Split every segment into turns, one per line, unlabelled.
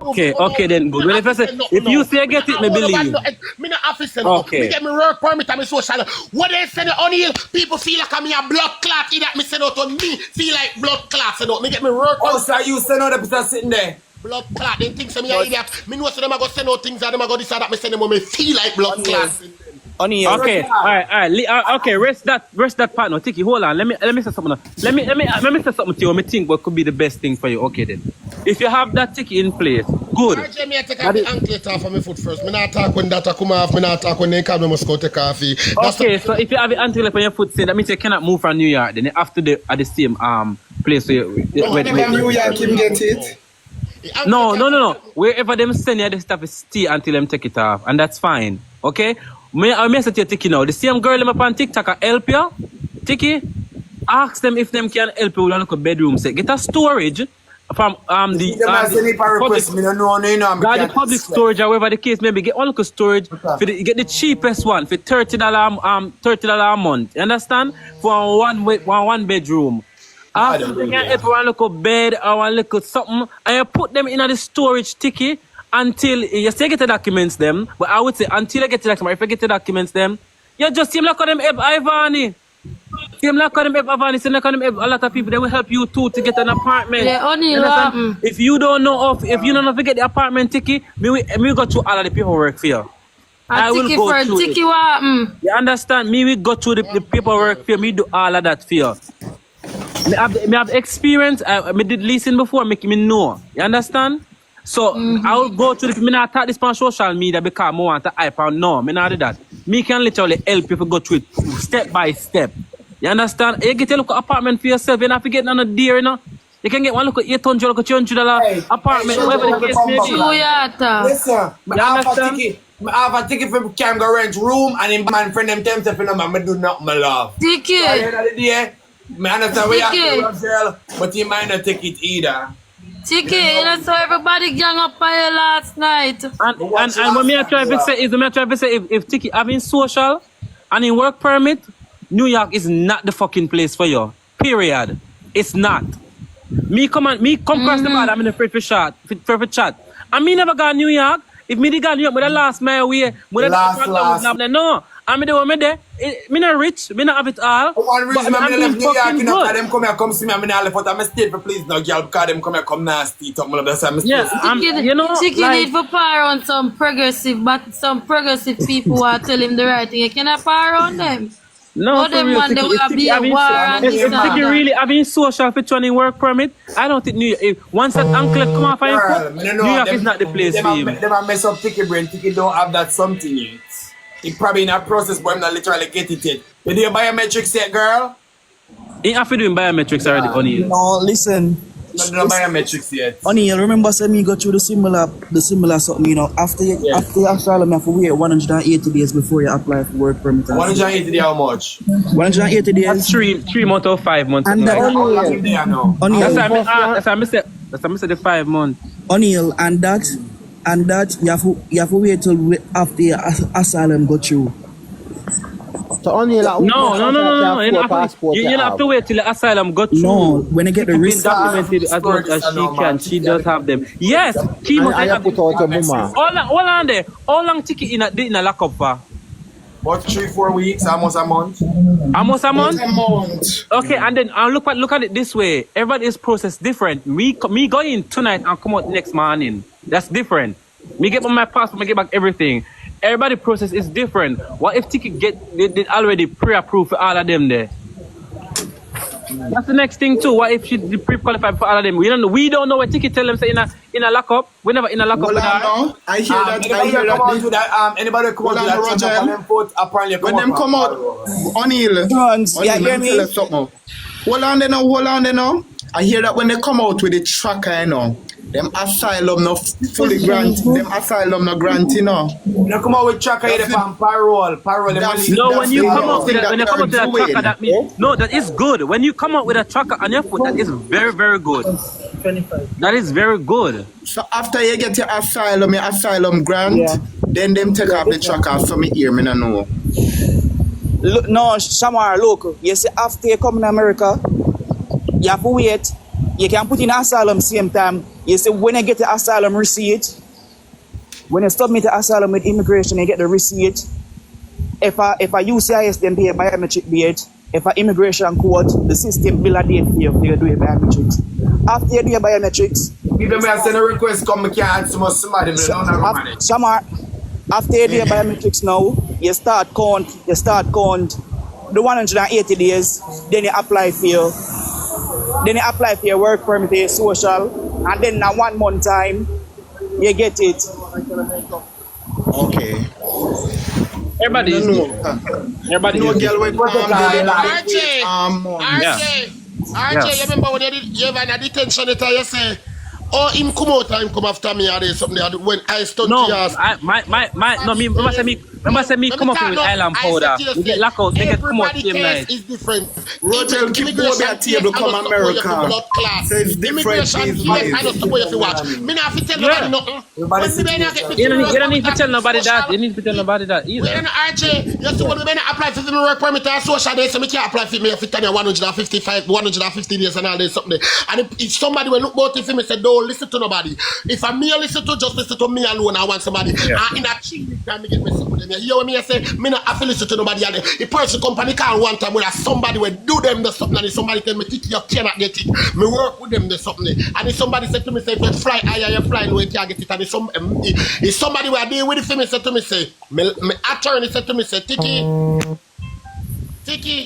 Okay, then good. Well, if you say I get it, me believe you.
Me not officer no.
Okay.
Me get me work permit and me social. What they say the Oniel, people feel like I'm a blood clot. That me send out to me feel like blood clot. So me get me work permit.
Oh, so you send out the person sitting there?
Blood clot. They think so me a idiot. Me know so them a go send out things and them a go this and that. Me send them when me feel like blood clot.
Oniel.
Okay, all right. Okay, rest that part now. Tikki, hold on. Let me say something. Let me say something to you. I think what could be the best thing for you. Okay then. If you have that Tikki in place, good.
I take off the anklet off of my foot first. Me not talk when that come off. Me not talk when they come. Me must go take off.
Okay, so if you have the anklet on your foot, say that means you cannot move from New York. Then after at the same place where
New York can get it.
No. Wherever them send you the stuff is stay until them take it off, and that's fine. Okay. I message you Tikki now. The same girl them up on TikTok can help you. Tikki, ask them if them can help you with a little bedroom set. Get a storage from the public storage or whatever the case maybe. Get one little storage get the cheapest one for $30 a month. You understand? For one bedroom. Ask them if they can help you one little bed or one little something, and you put them in the storage Tikki. Until you still get the documents them, but I would say until you get the documents, if you get the documents them, you just seem like them Ivani. Seem like them Ivani, seem like them a lot of people, they will help you too to get an apartment.
Yeah, Oniel.
If you don't know if you don't know if you get the apartment Tikki, me go through all of the paperwork for you. I will go through it. You understand? Me we go through the paperwork for you, me do all of that for you. Me have experience, me did listen before, make me know. You understand? So I will go to the. Me not attack this on social media because I want to hype on. No, me not do that. Me can literally help you to go through it step by step. You understand? You get a look apartment for yourself. You don't have to get none of dear, you know. You can get one look $800, $200 apartment, whatever the case may be.
Listen, I have a ticket for can go rent room and in my friend them tell me I do not my love.
Tikki.
I understand where you are, girl, but you might not take it either.
Tikki, you know, so everybody gang up on you last night.
And what me I try to say if Tikki having social and in work permit, New York is not the fucking place for you. Period. It's not. Me come across the border, I'm in a free for chat. And me never got New York. If me did got New York, with the last my way, no. I'm the one there. Me not rich, me not have it all.
One reason I'm left New York, you know, them come here, come see me, I'm not left out. I'm stay for please now, girl, because them come here, come nasty, talk more that's I'm
you know, Tikki like, need to power on some progressive people who are telling him the right thing. You cannot power on them.
No,
them one they will be a war and this and that. Really
having social for 20 work permit, I don't think New York, once that uncle come off of him, New York is not the place for him.
They might mess up Tikki brain. Tikki don't have that something yet. He probably in a process, but I'm not literally get it yet. Did you biometrics yet, girl?
He have to do biometrics already, Oniel.
No, listen.
Not biometrics yet.
Oniel, remember say me go through the similar something, you know, after asylum you have to wait 180 days before you apply for work permit.
180 days how much?
180 days.
3 months or 5 months.
And
Oniel. That's why I said the 5 months.
Oniel, and that you have to wait till after your asylum go through.
So Oniel,
no. You don't have to wait till the asylum go through.
No, when you get the risk
documented as much as she can, she does have them. Yes, she must have
put out your mama.
Hold on there. How long Tikki in a lockup for?
About 3-4 weeks, almost a month.
Almost a month? Okay, and then look at it this way. Everybody's process different. Me go in tonight and come out next morning. That's different. Me get my passport, me get back everything. Everybody process is different. What if Tikki did already pre-approved for all of them there? That's the next thing too. What if she did pre-qualified for all of them? We don't know what Tikki tell them say in a lockup. We never in a lockup with her.
I hear that.
Anybody come out with that?
When them come out, Oniel,
hear me?
Hold on there now. I hear that when they come out with the tracker, you know, them asylum no fully grant, them asylum no grant, you know.
They come out with tracker, they on parole.
No, when you come out with a tracker, that means no, that is good. When you come out with a tracker on your foot, that is very, very good. That is very good.
So after you get your asylum grant, then them take off the tracker. So me hear me no know.
No, Shamar, look. You see, after you come in America, you have to wait you can put in asylum same time. You see, when you get the asylum receipt, when you submit the asylum with immigration, you get the receipt. If a UCIS, then be a biometric date. If a immigration court, the system will a date for you to do a biometrics. After you do your biometrics,
If them send a request, come, we can't answer somebody, but don't have money.
after you do your biometrics now, you start count the 180 days, then you apply for your work permit, your social, and then now 1 month time, you get it.
Okay.
Everybody is
No.
Everybody
No
is
girl with
RJ,
Yeah.
RJ, you remember when you have a detention letter, you say, oh, him come out and come after me or something when I stunt
No,
to yours.
remember say me come up with island powder. We get locked out, they get come out same night.
Is different.
Rochelle keep going at table come America. So it's different.
Immigration, I don't support you if you watch. Me not have to tell nobody nothing.
You don't need to tell nobody that. You need to tell nobody that
When
either.
RJ, you see when we apply for the work permit and social days, so we can't apply for me if it's 150 days and all this something. And if somebody will look about it for me, say don't listen to nobody. If I me listen to, just listen to me alone. I want somebody. And in a cheap time, me get me something. You hear what me say? Me not have to listen to nobody. And the person company can't one time where somebody will do them the something. And if somebody tell me, Tikki, you cannot get it. Me work with them the something. And if somebody said to me, say, if you fly higher, you fly low, you can't get it. And if somebody will deal with it for me, say to me, say, my attorney said to me, say, Tikki,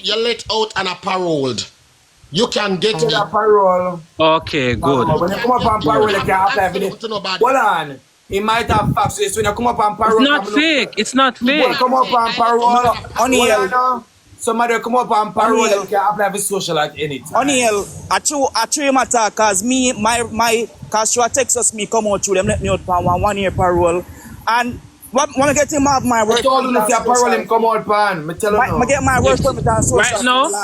you let out and a paroled. You can get it.
A parole.
Okay, good.
When you come up on parole, you can't apply for it. Hold on. He might have facts. So when you come up on parole,
It's not fake. It's not fake.
come up on parole.
Oniel.
Somebody come up on parole, you can apply for social at any time.
Oniel, I true matter, cause me, cause through Texas, me come out through them, let me out for 1 year parole. And when I get him have my work
I told him to say parole him come out pan. Me tell him
I get my work permit and social.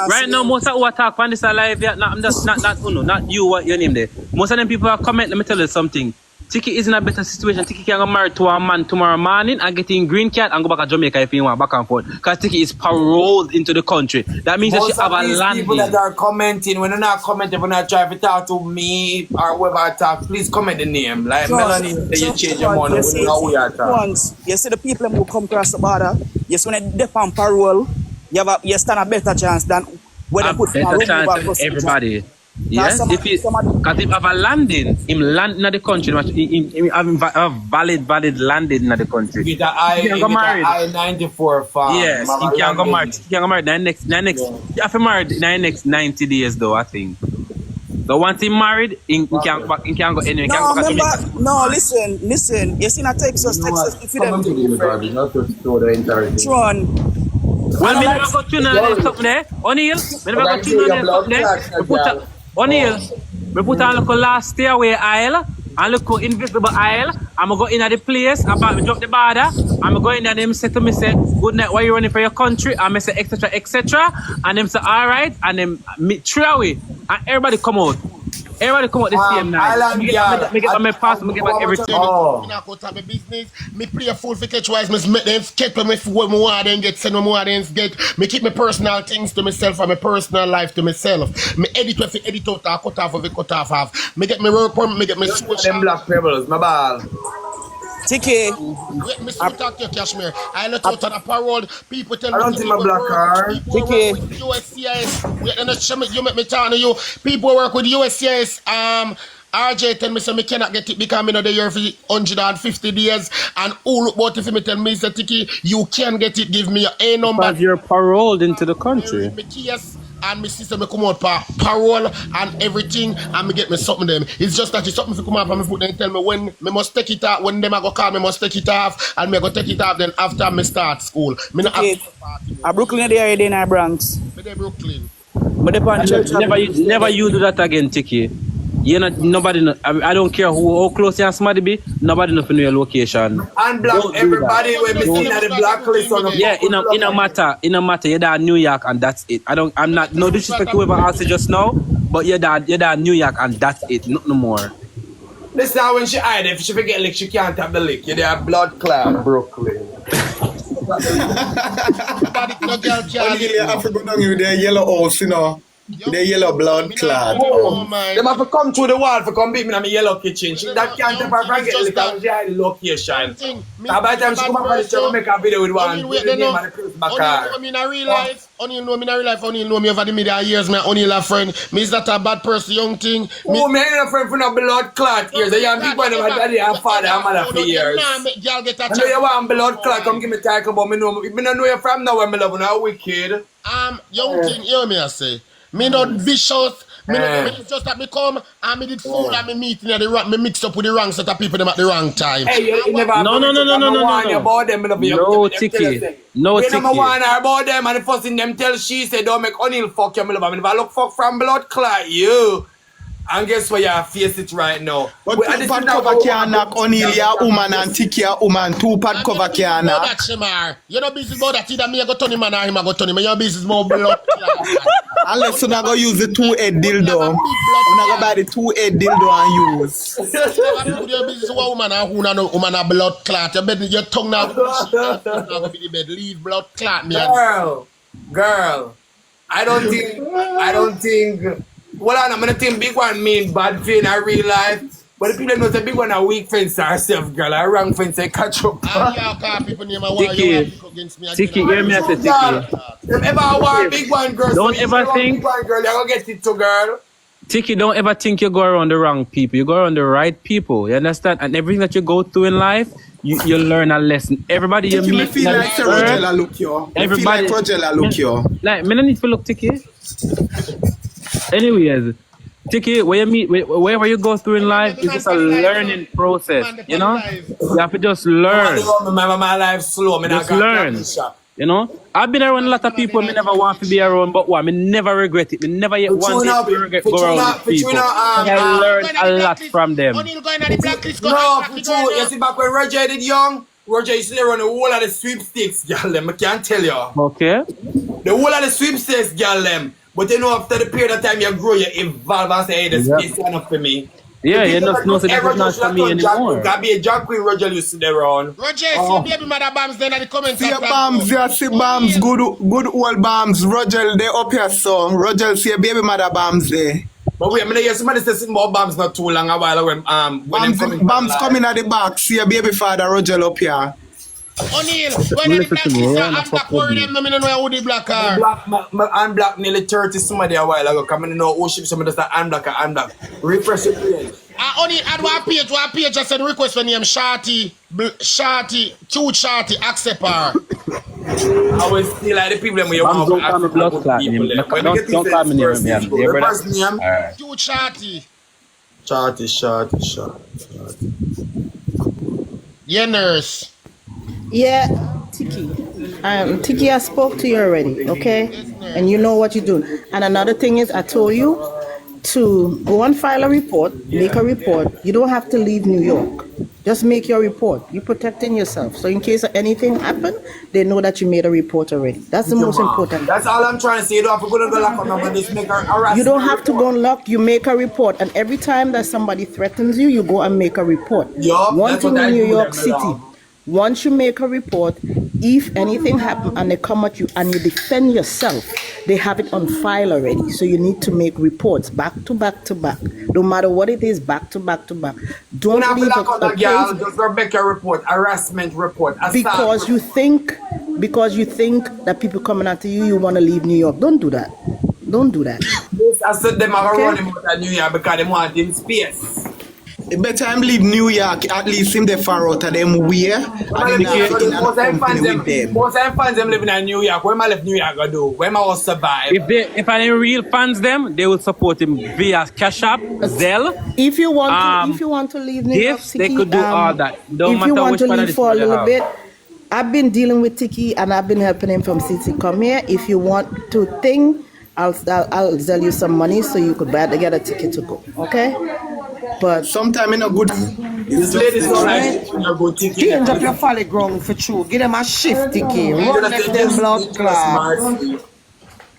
Right now, most of who attack on this alive, I'm just not you, what your name there. Most of them people are comment, let me tell you something. Tikki is in a better situation. Tikki can get married to a man tomorrow morning and get in green card and go back to Jamaica if he want back and forth. Because Tikki is paroled into the country. That means that she have a landing.
People that are commenting, when you're not commenting, when you try to talk to me or whoever I talk, please comment the name. Like Melanie, you change your money. We know who you are talking.
You see the people who come across the border, yes, when they dip on parole, you stand a better chance than when they put
better chance for everybody. Yes, if he have a landing, him land in the country, him have a valid landing in the country.
Get an I-94 farm.
Yes, he can go married. He can go married in the next. You have to married in the next 90 days, though. I think. So once he married, he can't go anywhere.
No, listen. You see, in Texas, if you don't
well, me never go tune on something there. Oniel, me never go tune on something there. Oniel, me put on look last stairway aisle and look invisible aisle. I'm go in at the place, about me drop the border. I'm go in and them say to me, say, good night, why you running for your country? And I say, etc., etc. And them say, all right. And them me throw away. And everybody come out. Everybody come out the same night. Me get my pass, me get back everything.
Me not go to my business. Me play a full for catch wise. Me make them skip me what me want then get, send me more then get. Me keep my personal things to myself and my personal life to myself. Me edit what I edit out and cut off of it, cut off of. Me get my work permit, me get my social.
Them black pebbles, my ball.
Tikki.
Me talk to you, Kashmir. I let out on a parole. People tell me.
I don't think my black card.
Tikki. USCIS. You make me talk to you. People work with USCIS. RJ tell me say me cannot get it because me know the year for 150 days. And all look about if me tell me say Tikki, you can get it. Give me your A number.
Because you're paroled into the country.
And my sister me come out parole and everything and me get me something them. It's just that it's something to come up and me put them tell me when me must take it off, when them I go call me must take it off and me go take it off then after me start school. Me not have to party.
Brooklyn there in our Bronx.
Me there Brooklyn.
But
Never you do that again, Tikki. You know, nobody know, I don't care how close you somebody be, nobody know your location.
And black, everybody when me see at the blacklist on the
in a matter, you're there New York and that's it. I'm not no disrespect to whoever asked you just now, but you're there New York and that's it, not no more.
Listen, when she hide, if she forget lick, she can't have the lick. You're there blood clot, Brooklyn.
Africa down with their yellow house, you know. The yellow blood clot.
They have to come through the wall for come beat me in my yellow kitchen. That can't take her get because she had the location. Now by the time she come up on the show, make a video with one.
Oniel know me in a real life. Oniel know me in a real life. Oniel know me over the media years. Me Oniel a friend. Me is not a bad person, young thing.
Oh, me ain't a friend for no blood clot years. I am big one of my daddy and father and mother for years. I know you want blood clot. Come give me talk about me. Know me don't know you from now when me love you. Now wicked.
Young thing, hear me I say. Me not vicious. Me just that me come and me did food and me meeting at the wrong. Me mix up with the wrong set of people them at the wrong time.
Hey, you never
No.
about them.
No, Tikki. No,
Tikki.
Tikki.
One about them and the first thing them tell she said don't make Oniel fuck you, me love. I mean, if I look fuck from blood clot you. And guess what? You face it right now.
But two pad cover can't knock Oniel ya woman and Tikki ya woman. Two pad cover can't knock.
You know business about that. Either me I go turn him or him I go turn him. Your business more blood.
Unless you not go use the 2-head dildo. You not go buy the 2-head dildo and use.
Your business woman and who no woman a blood clot. Your tongue now go be the bed. Leave blood clot me.
Girl. I don't think. Well, I'm gonna think big one mean bad thing in real life. But the people know the big one a weak fence herself, girl. A wrong fence they catch up.
Tikki, hear me at the Tikki.
If ever I want big one girl,
don't ever think
big one girl, you're gonna get it to girl.
Tikki, don't ever think you go around the wrong people. You go around the right people. You understand? And everything that you go through in life, you learn a lesson. Everybody you meet.
Feel like Rogella look yo.
Everybody.
Feel like Rogella look yo.
Like, me no need to look Tikki. Anyways, Tikki, wherever you go through in life, it's just a learning process. You know, you have to just learn.
My life slow.
Just learn. You know, I've been around a lot of people. Me never want to be around, but what? Me never regret it. Me never yet want to regret go around with people. I learned a lot from them.
No, for true. You see, back when Roger did young, Roger used to run the whole of the sweepstakes, girl. Them I can't tell you.
Okay.
The whole of the sweepstakes, girl. Them. But you know, after the period of time you grow, you evolve and say, hey, this is enough for me.
Yeah, you know, so this is not for me anymore.
Gotta be a drag queen, Roger used to there on.
Roger, see baby mother bombs then at the comments.
See bombs, yeah, see bombs, good old bombs. Roger, they up here, so Roger, see baby mother bombs there.
But wait, I mean, somebody said something about bombs not too long a while when
bombs coming at the back, see a baby father Roger up here.
Oniel, when the black is I'm black worried them, no know who the black car.
I'm black nearly 30 somebody a while ago. Come in know who ship somebody that's I'm black. Refresh the page.
Oniel, add one page, I said request for name Shorty, too Shorty, accept her.
I will still like the people when you want
to ask blood clot name. Don't call me name.
Too Shorty.
Shorty.
Yeah, nurse.
Yeah, Tikki. Tikki, I spoke to you already, okay? And you know what you're doing. And another thing is, I told you to go and file a report, make a report. You don't have to leave New York. Just make your report. You're protecting yourself. So in case anything happens, they know that you made a report already. That's the most important.
That's all I'm trying to say. You don't have to go to the lock up, just make a harassment.
You don't have to go and lock. You make a report. And every time that somebody threatens you, you go and make a report. One thing in New York City. Once you make a report, if anything happens and they come at you and you defend yourself, they have it on file already. So you need to make reports back to back to back. No matter what it is, back to back to back. Don't leave a case.
Just go make a report, harassment report.
Because you think that people coming after you, you want to leave New York. Don't do that. Don't do that.
I said them are running out of New York because they want in space.
Better him leave New York, at least him the far out of them where.
Most of fans them living in New York. Where I left New York go do? Where I will survive?
If any real fans them, they will support him via Cash App, Zelle.
If you want to leave New York City,
they could do all that. Don't
if
matter
you want to leave for a little bit, I've been dealing with Tikki and I've been helping him from city come here. If you want to think, I'll sell you some money so you could get a ticket to go. Okay? But
sometime in a good.
This lady's so nice.
Change up your folly ground for true. Give them a shift, Tikki. Run them blood clot.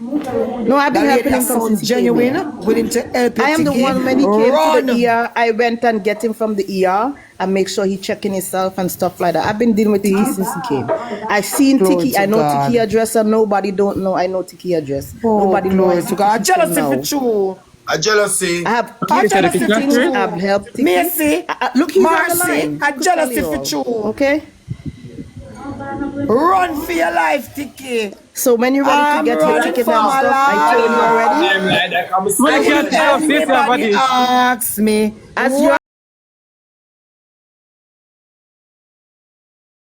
No, I've been helping him from since he came
genuine,
here.
willing to help you.
I am the
Tikki.
one when he came
Run.
to the ER, I went and get him from the ER and make sure he checking himself and stuff like that. I've been dealing with him since he came. I seen
Glory
Tikki.
to
I know
God.
Tikki address and nobody don't know. I know Tikki address. Nobody
glory
knows
to God.
Tikki
Jealousy
now.
for true.
A jealousy.
I have
A jealousy for
things
true.
I've helped Tikki.
Mercy.
Look, he's on the
Mercy.
line.
A
He could
jealousy
tell you
for
all.
true.
Okay?
Run for your life, Tikki.
So when you're ready to get your ticket and stuff, I told you already.
I'm like that. I'm
Well, you can't tell if you have a
Anybody
dish.
asks me,
As you